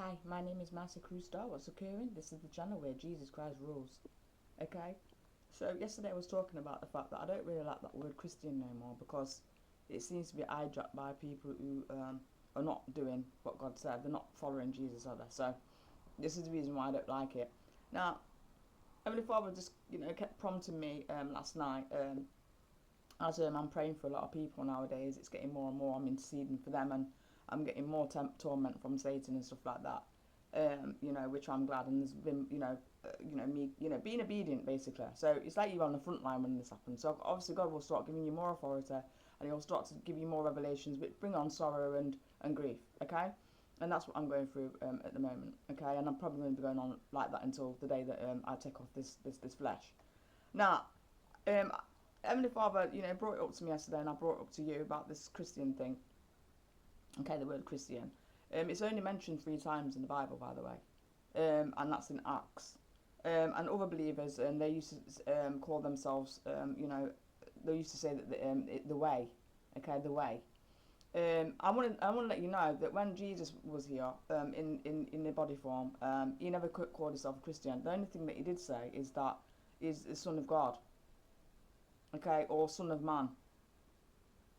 Hi, my name is Master Cruz Star. What's occurring? This is the channel where Jesus Christ rules. Okay? So, yesterday I was talking about the fact that I don't really like that word Christian no more because it seems to be hijacked by people who are not doing what God said. They're not following Jesus, are they? So, this is the reason why I don't like it. Now, Heavenly Father just, kept prompting me last night. As I'm praying for a lot of people nowadays, it's getting more and more. I'm interceding for them, and I'm getting more torment from Satan and stuff like that. Which I'm glad. And there's been, me, being obedient basically. So it's like you're on the front line when this happens. So obviously God will start giving you more authority, and He'll start to give you more revelations, which bring on sorrow and grief. Okay. And that's what I'm going through at the moment. Okay, and I'm probably going to be going on like that until the day that I take off this flesh. Now, um, Heavenly Father, brought it up to me yesterday, and I brought it up to you about this Christian thing. Okay, the word Christian. It's only mentioned 3 times in the Bible, by the way, and that's in Acts. And other believers, they used to call themselves, they used to say that the way, okay, the way. I want to let you know that when Jesus was here, in the body form, he never called himself a Christian. The only thing that he did say is that he's the Son of God, okay, or Son of Man.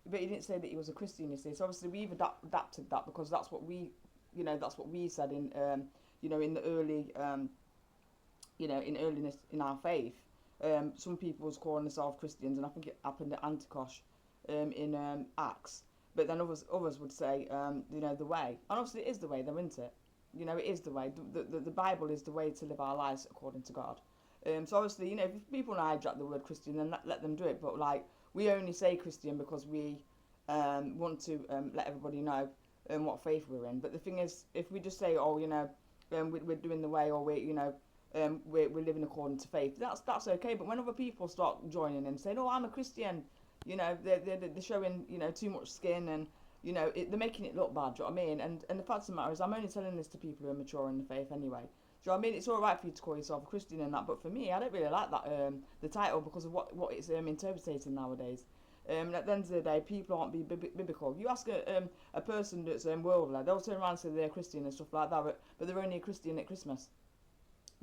But he didn't say that he was a Christian, you see. So obviously we've adapted that because that's what that's what we said in, in the early, in earliness in our faith. Some people was calling themselves Christians, and I think it happened at Anticosh, in Acts. But then others would say, the way. And obviously it is the way, though, isn't it? It is the way. The Bible is the way to live our lives according to God. So obviously, if people want to hijack the word Christian, then let them do it. But like, we only say Christian because we want to let everybody know what faith we're in. But the thing is, if we just say, oh, we're doing the way, or we're living according to faith, that's okay. But when other people start joining and saying, oh, I'm a Christian, they're showing too much skin, and they're making it look bad. Do you know what I mean? And the fact of the matter is, I'm only telling this to people who are mature in the faith anyway. Do you know what I mean? It's all right for you to call yourself a Christian and that, but for me, I don't really like that the title because of what it's interpreting nowadays. At the end of the day, people aren't being biblical. You ask a person that's worldly, they'll turn around and say they're a Christian and stuff like that, but they're only a Christian at Christmas.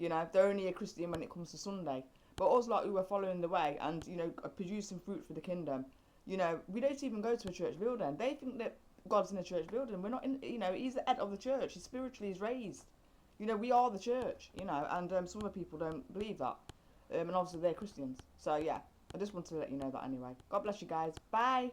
They're only a Christian when it comes to Sunday. But us, like, who are following the way and producing fruit for the kingdom, we don't even go to a church building. They think that God's in a church building. We're not in. He's the head of the church. He spiritually is raised. We are the church. And some other people don't believe that. And obviously they're Christians. So yeah, I just wanted to let you know that anyway. God bless you guys. Bye.